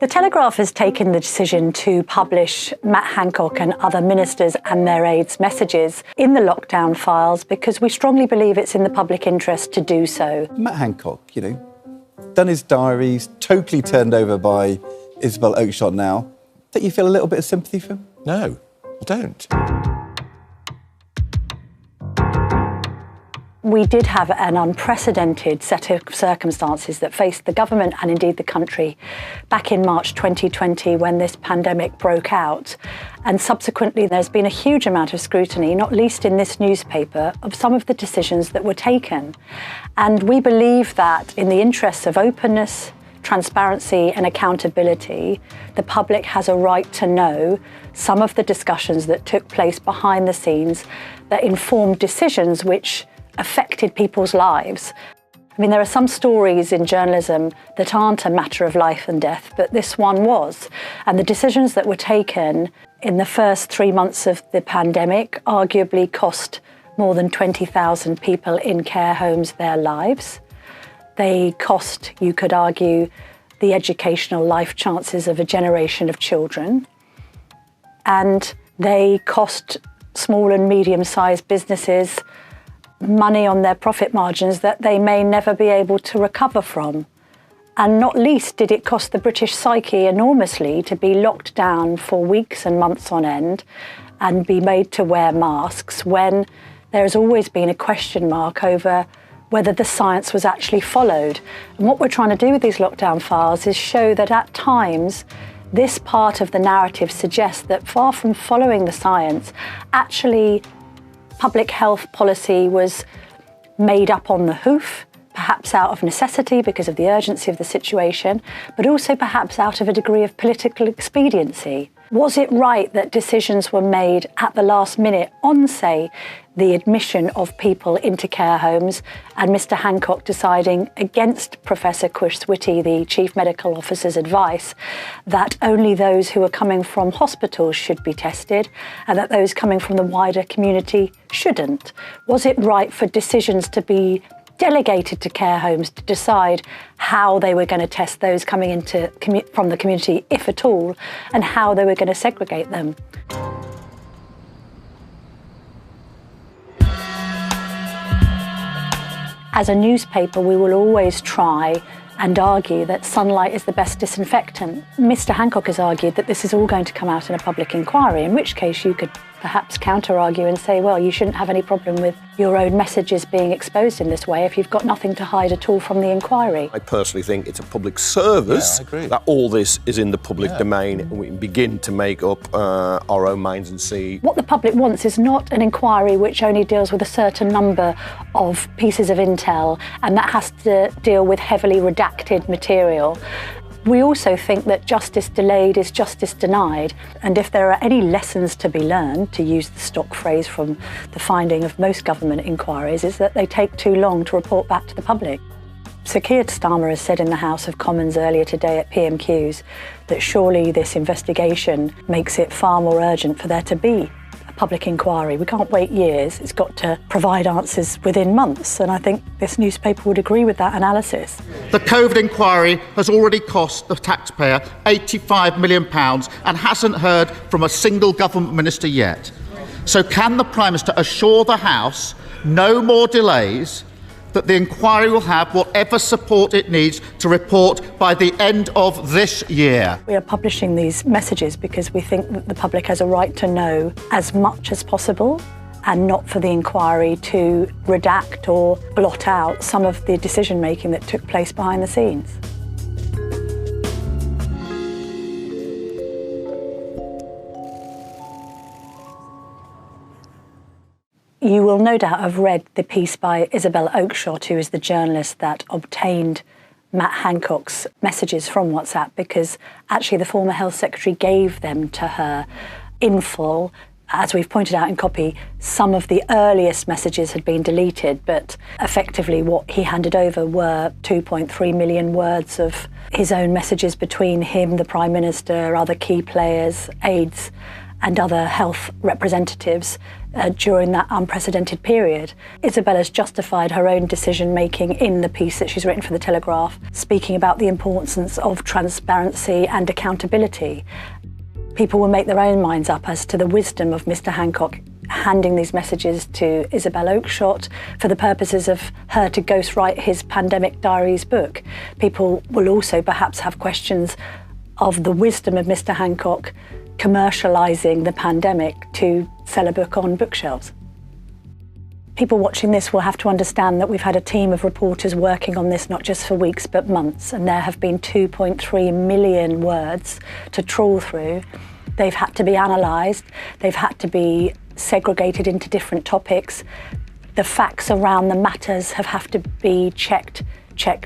The Telegraph has taken the decision to publish Matt Hancock and other ministers and their aides' messages in the lockdown files because we strongly believe it's in the public interest to do so. Matt Hancock, done his diaries, totally turned over by Isabel Oakeshott now. Don't you feel a little bit of sympathy for him? No, I don't. We did have an unprecedented set of circumstances that faced the government and indeed the country back in March 2020 when this pandemic broke out. And subsequently, there's been a huge amount of scrutiny, not least in this newspaper, of some of the decisions that were taken. And we believe that in the interests of openness, transparency and accountability, the public has a right to know some of the discussions that took place behind the scenes that informed decisions which affected people's lives. I mean, there are some stories in journalism that aren't a matter of life and death, but this one was. And the decisions that were taken in the first 3 months of the pandemic arguably cost more than 20,000 people in care homes their lives. They cost, you could argue, the educational life chances of a generation of children. And they cost small and medium-sized businesses money on their profit margins that they may never be able to recover from. And not least did it cost the British psyche enormously to be locked down for weeks and months on end and be made to wear masks when there has always been a question mark over whether the science was actually followed. And what we're trying to do with these lockdown files is show that at times this part of the narrative suggests that far from following the science, actually public health policy was made up on the hoof, perhaps out of necessity because of the urgency of the situation, but also perhaps out of a degree of political expediency. Was it right that decisions were made at the last minute on, say, the admission of people into care homes and Mr. Hancock deciding against Professor Whitty, the Chief Medical Officer's advice, that only those who are coming from hospitals should be tested and that those coming from the wider community shouldn't? Was it right for decisions to be delegated to care homes to decide how they were going to test those coming into from the community, if at all, and how they were going to segregate them? As a newspaper, we will always try and argue that sunlight is the best disinfectant. Mr. Hancock has argued that this is all going to come out in a public inquiry, in which case you could perhaps counter-argue and say, well, you shouldn't have any problem with your own messages being exposed in this way if you've got nothing to hide at all from the inquiry. I personally think it's a public service that all this is in the public domain and we can begin to make up our own minds and see. What the public wants is not an inquiry which only deals with a certain number of pieces of intel and that has to deal with heavily redacted material. We also think that justice delayed is justice denied, and if there are any lessons to be learned, to use the stock phrase from the finding of most government inquiries, is that they take too long to report back to the public. Sir Keir Starmer has said in the House of Commons earlier today at PMQs that surely this investigation makes it far more urgent for there to be a public inquiry. We can't wait years. It's got to provide answers within months, and I think this newspaper would agree with that analysis. The Kovid inquiry has already cost the taxpayer £85 million and hasn't heard from a single government minister yet. So can the Prime Minister assure the House no more delays, that the inquiry will have whatever support it needs to report by the end of this year? We are publishing these messages because we think that the public has a right to know as much as possible and not for the inquiry to redact or blot out some of the decision-making that took place behind the scenes. You will no doubt have read the piece by Isabel Oakeshott, who is the journalist that obtained Matt Hancock's messages from WhatsApp, because actually the former Health Secretary gave them to her in full. As we've pointed out in copy, some of the earliest messages had been deleted, but effectively what he handed over were 2.3 million words of his own messages between him, the Prime Minister, other key players, aides, and other health representatives during that unprecedented period. Isabella's justified her own decision-making in the piece that she's written for the Telegraph, speaking about the importance of transparency and accountability. People will make their own minds up as to the wisdom of Mr. Hancock handing these messages to Isabella Oakeshott for the purposes of her to ghostwrite his Pandemic Diaries book. People will also perhaps have questions of the wisdom of Mr. Hancock commercialising the pandemic to sell a book on bookshelves. People watching this will have to understand that we've had a team of reporters working on this not just for weeks but months, and there have been 2.3 million words to trawl through. They've had to be analysed, they've had to be segregated into different topics. The facts around the matters have to be checked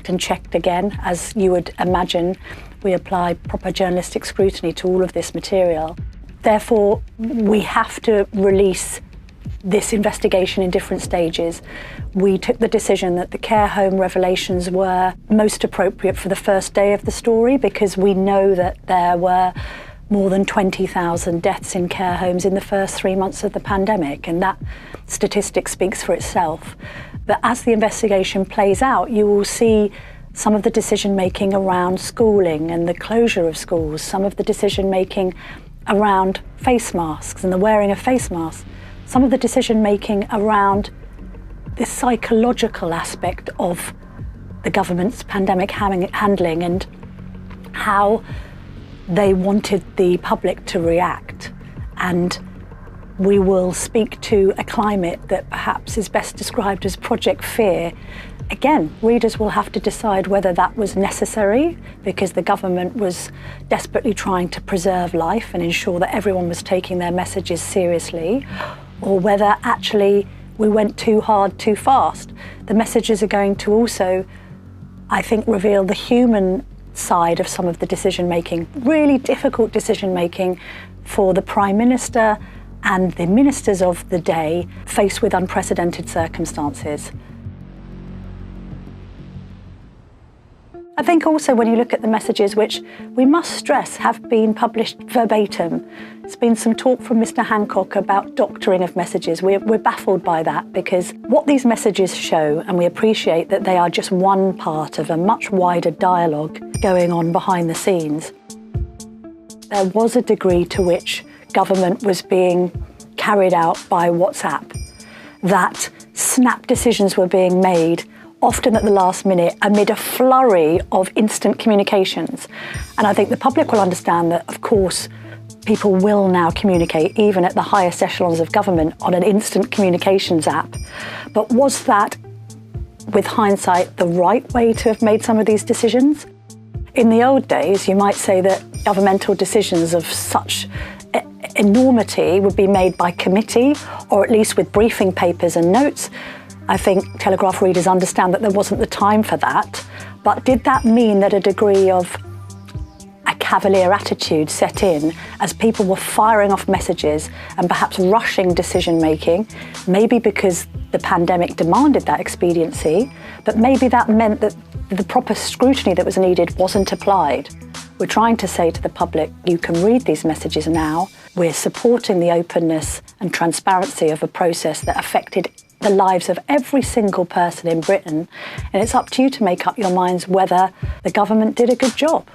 and checked again. As you would imagine, we apply proper journalistic scrutiny to all of this material. Therefore, we have to release this investigation in different stages. We took the decision that the care home revelations were most appropriate for the first day of the story, because we know that there were more than 20,000 deaths in care homes in the first 3 months of the pandemic, and that statistic speaks for itself. But as the investigation plays out, you will see some of the decision-making around schooling and the closure of schools, some of the decision-making around face masks and the wearing of face masks, some of the decision-making around the psychological aspect of the government's pandemic handling and how they wanted the public to react. And we will speak to a climate that perhaps is best described as Project Fear. Again, readers will have to decide whether that was necessary because the government was desperately trying to preserve life and ensure that everyone was taking their messages seriously, or whether actually we went too hard, too fast. The messages are going to also, I think, reveal the human side of some of the decision-making, really difficult decision-making for the Prime Minister and the ministers of the day faced with unprecedented circumstances. I think also when you look at the messages, which we must stress have been published verbatim, there's been some talk from Mr. Hancock about doctoring of messages. We're baffled by that, because what these messages show, and we appreciate that they are just one part of a much wider dialogue going on behind the scenes. There was a degree to which government was being carried out by WhatsApp, that snap decisions were being made often at the last minute amid a flurry of instant communications. And I think the public will understand that, of course, people will now communicate, even at the highest echelons of government, on an instant communications app. But was that, with hindsight, the right way to have made some of these decisions? In the old days, you might say that governmental decisions of such enormity would be made by committee, or at least with briefing papers and notes. I think Telegraph readers understand that there wasn't the time for that. But did that mean that a degree of a cavalier attitude set in as people were firing off messages and perhaps rushing decision-making, maybe because the pandemic demanded that expediency, but maybe that meant that the proper scrutiny that was needed wasn't applied? We're trying to say to the public, you can read these messages now. We're supporting the openness and transparency of a process that affected the lives of every single person in Britain, and it's up to you to make up your minds whether the government did a good job.